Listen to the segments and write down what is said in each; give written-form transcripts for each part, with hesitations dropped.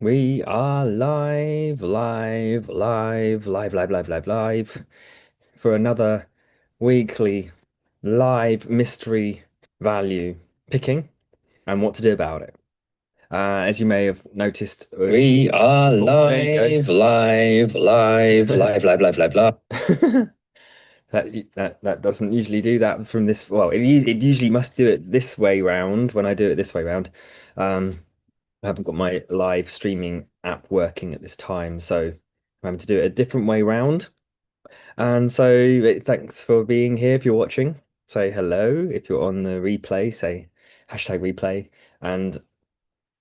We are live for another weekly live mystery value picking and what to do about it. As you may have noticed, we are oh, there you go. Live. That doesn't usually do that from this. Well, it usually must do it this way round when I do it this way round. Um, I haven't got my live streaming app working at this time, so I'm having to do it a different way round. And so, thanks for being here. If you're watching, say hello. If you're on the replay, say hashtag replay. And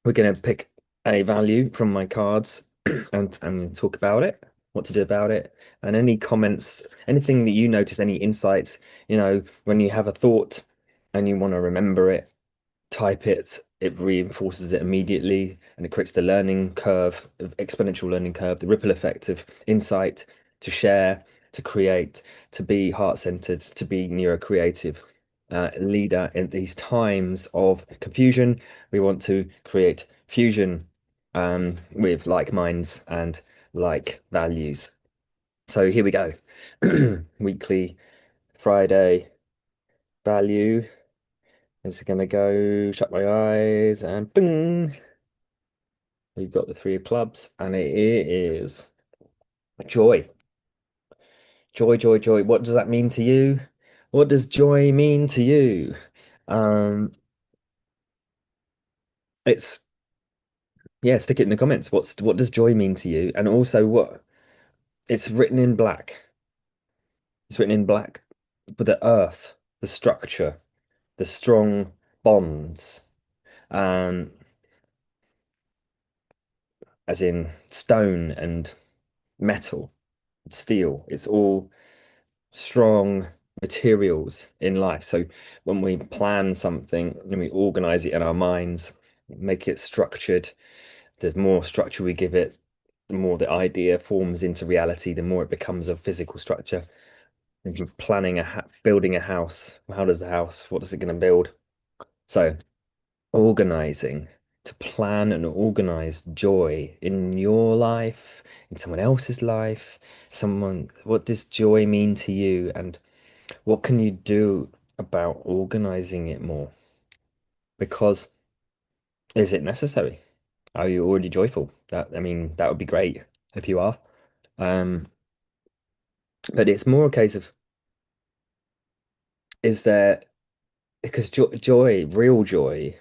we're going to pick a value from my cards and talk about it, what to do about it, and any comments, anything that you notice, any insights, when you have a thought and you want to remember it, type it, it reinforces it immediately and it creates the learning curve, exponential learning curve, the ripple effect of insight to share, to create, to be heart-centered, to be neurocreative. Leader in these times of confusion. We want to create fusion with like minds and like values. So here we go. Weekly Friday value. I'm just gonna go shut my eyes and boom. We've got the three of clubs, and it is joy. Joy. What does that mean to you? What does joy mean to you? Um, it's yeah, stick it in the comments. What does joy mean to you? And also what it's written in black. It's written in black, but the earth, the structure, the strong bonds, um, as in stone and metal, steel. It's all strong materials in life. So when we plan something and we organize it in our minds, make it structured, the more structure we give it, the more the idea forms into reality, the more it becomes a physical structure. If you're planning building a house, how does the house, what is it going to build? So organizing to plan and organize joy in your life, in someone else's life, what does joy mean to you? And what can you do about organizing it more? Because is it necessary? Are you already joyful? I mean, that would be great if you are. Um, but it's more a case of is there because joy, real joy,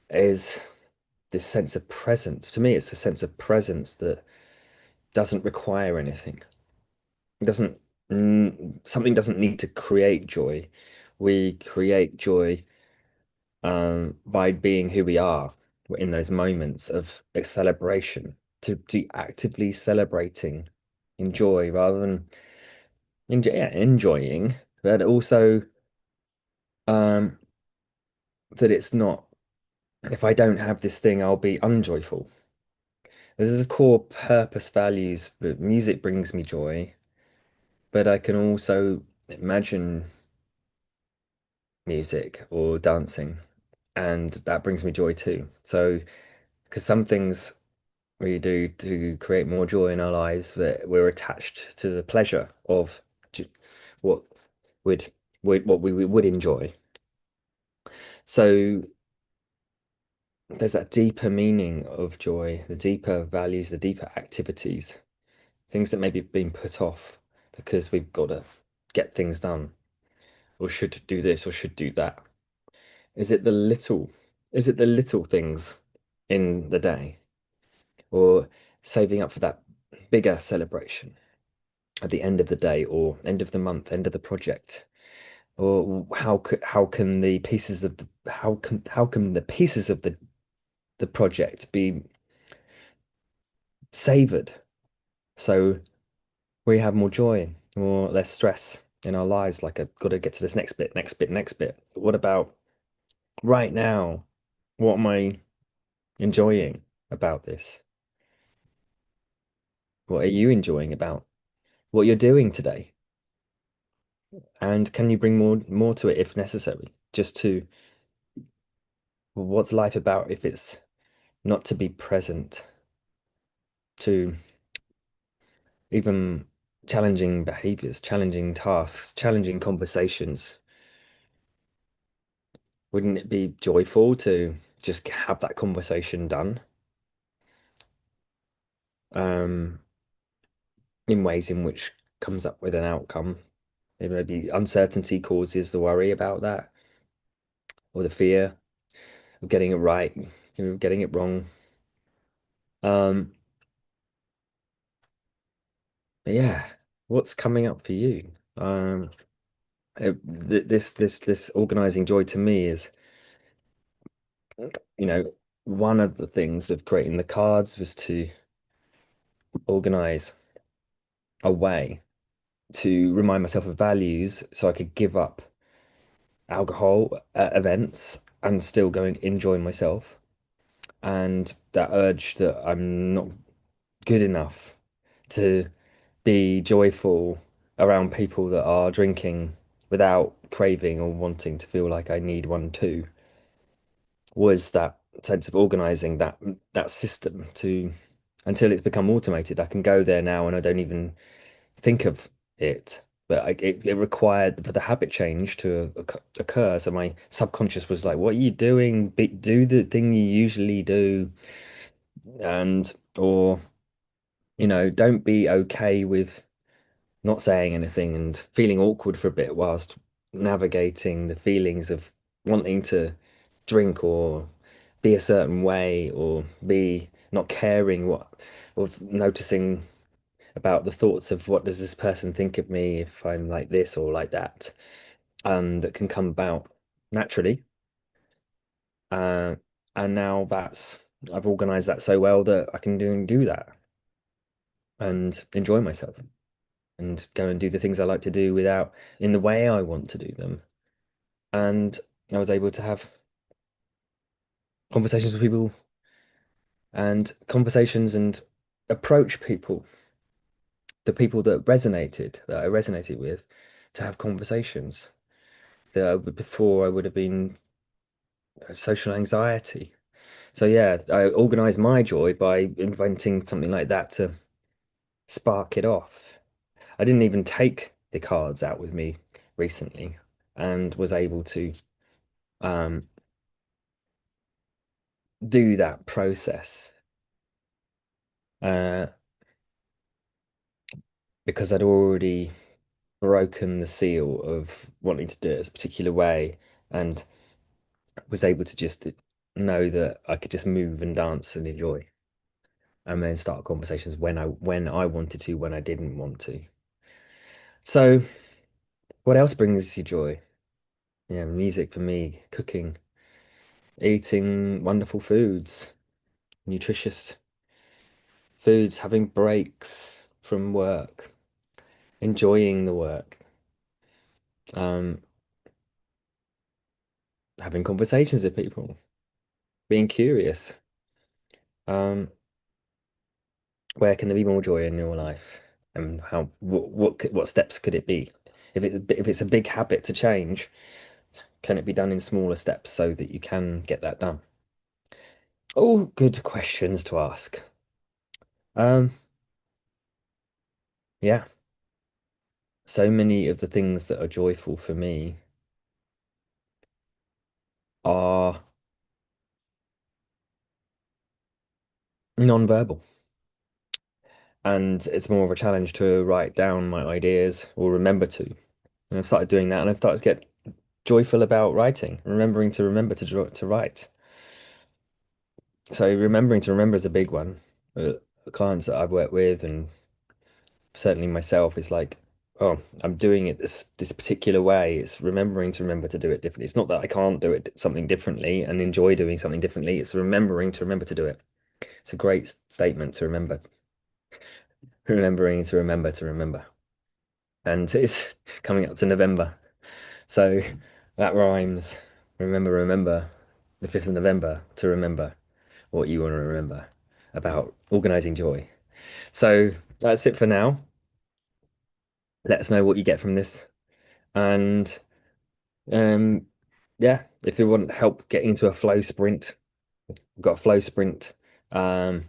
is this sense of presence. To me, it's a sense of presence that doesn't require anything. It doesn't something doesn't need to create joy. We create joy by being who we are in those moments of a celebration, to actively celebrating enjoy rather than enjoying, but also um, that it's not, if I don't have this thing, I'll be unjoyful. This is core purpose values, but music brings me joy, but I can also imagine music or dancing, and that brings me joy too. So, because some things we do to create more joy in our lives that we're attached to the pleasure of what would, what we would enjoy. So there's that deeper meaning of joy, the deeper values, the deeper activities, things that maybe have been put off because we've got to get things done, or should do this, or should do that. Is it the little, is it the little things in the day, or saving up for that bigger celebration at the end of the day, or end of the month, end of the project? Or how can the pieces of the how can the pieces of the project be savored so we have more joy or less stress in our lives? Like, I've got to get to this next bit. What about right now? What am I enjoying about this? What are you enjoying about what you're doing today? And can you bring more to it if necessary? Just to, well, what's life about if it's not to be present to even challenging behaviors, challenging tasks, challenging conversations. Wouldn't it be joyful to just have that conversation done? Um, in ways in which comes up with an outcome. Maybe uncertainty causes the worry about that, or the fear of getting it right, getting it wrong. Um, but yeah, what's coming up for you? This organizing joy to me is, one of the things of creating the cards was to organize a way to remind myself of values so I could give up alcohol at events and still go and enjoy myself. And that urge that I'm not good enough to be joyful around people that are drinking without craving or wanting to feel like I need one too, was that sense of organizing that system to until it's become automated. I can go there now and I don't even think of it. But it required for the habit change to occur. So my subconscious was like, "What are you doing? Do the thing you usually do, and or don't be okay with not saying anything and feeling awkward for a bit whilst navigating the feelings of wanting to drink or be a certain way or be not caring what or noticing about the thoughts of what does this person think of me if I'm like this or like that, that can come about naturally. Uh, and now that's I've organized that so well that I can do that and enjoy myself and go and do the things I like to do without in the way I want to do them. And I was able to have conversations with people and conversations and approach people, the people that I resonated with, to have conversations that before I would have been social anxiety. So yeah, I organized my joy by inventing something like that to spark it off. I didn't even take the cards out with me recently and was able to um, do that process uh, because I'd already broken the seal of wanting to do it a particular way and was able to just know that I could just move and dance and enjoy and then start conversations when I wanted to, when I didn't want to. So what else brings you joy? Yeah, music for me, cooking, eating wonderful foods, nutritious foods, having breaks from work, enjoying the work, um, having conversations with people, being curious. Um, where can there be more joy in your life? And how what steps could it be? If it's a big habit to change, can it be done in smaller steps so that you can get that done? All good questions to ask. Um, yeah, so many of the things that are joyful for me are non-verbal. And it's more of a challenge to write down my ideas or remember to. And I've started doing that and I started to get joyful about writing, remembering to remember to write. So remembering to remember is a big one. The clients that I've worked with and certainly myself is like, oh, I'm doing it this particular way. It's remembering to remember to do it differently. It's not that I can't do it something differently and enjoy doing something differently. It's remembering to remember to do it. It's a great statement to remember. Remembering to remember to remember. And it's coming up to November. So that rhymes. Remember the 5th of November to remember what you want to remember about organizing joy. So that's it for now. Let us know what you get from this. And yeah, if you want help getting into a flow sprint, we've got a flow sprint um,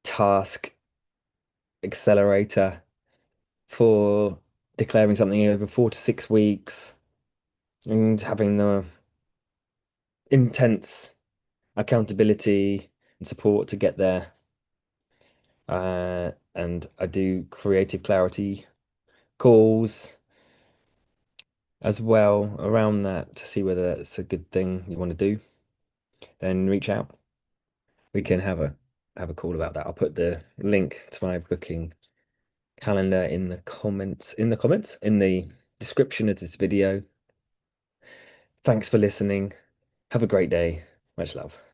task accelerator for declaring something over 4 to 6 weeks and having the intense accountability and support to get there. And I do creative clarity calls as well around that to see whether that's a good thing you want to do. Then reach out. We can have a call about that. I'll put the link to my booking calendar in in the description of this video. Thanks for listening. Have a great day. Much love.